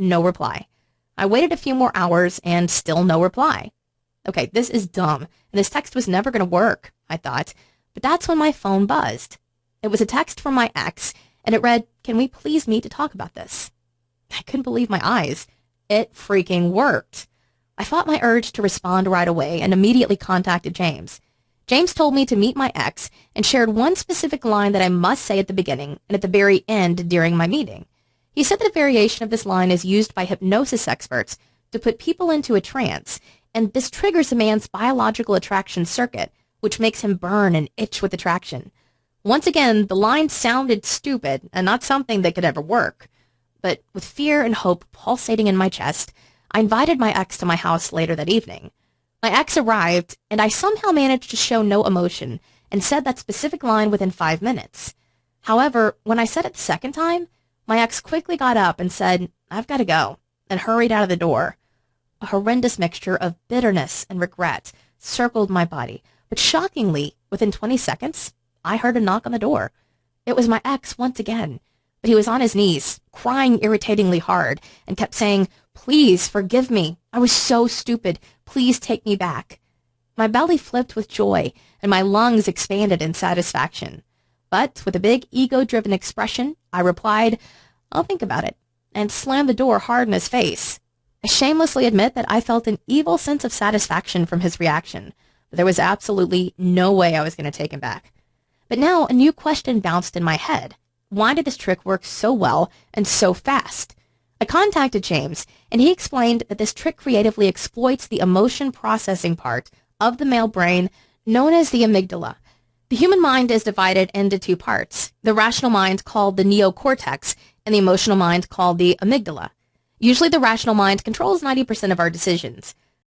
no reply. I waited a few more hours and still no reply. Okay, this is dumb, and this text was never going to work, I thought, but that's when my phone buzzed. It was a text from my ex, and it read, "Can we please meet to talk about this?" I couldn't believe my eyes. It freaking worked. I fought my urge to respond right away and immediately contacted James. James told me to meet my ex and shared one specific line that I must say at the beginning and at the very end during my meeting. He said that a variation of this line is used by hypnosis experts to put people into a trance, and this triggers a man's biological attraction circuit, which makes him burn and itch with attraction. Once again, the line sounded stupid and not something that could ever work. But with fear and hope pulsating in my chest, I invited my ex to my house later that evening. My ex arrived, and I somehow managed to show no emotion and said that specific line within 5 minutes. However, when I said it the second time, my ex quickly got up and said, "I've got to go," and hurried out of the door. A horrendous mixture of bitterness and regret circled my body, but shockingly, within 20 seconds, I heard a knock on the door. It was my ex once again, but he was on his knees, crying irritatingly hard, and kept saying, "Please forgive me. I was so stupid. Please take me back." My belly flipped with joy, and my lungs expanded in satisfaction. But with a big ego-driven expression, I replied, "I'll think about it," and slammed the door hard in his face. I shamelessly admit that I felt an evil sense of satisfaction from his reaction, but there was absolutely no way I was going to take him back. But now a new question bounced in my head. Why did this trick work so well and so fast? I contacted James, and he explained that this trick creatively exploits the emotion processing part of the male brain known as the amygdala. The human mind is divided into two parts, the rational mind called the neocortex and the emotional mind called the amygdala. Usually the rational mind controls 90% of our decisions.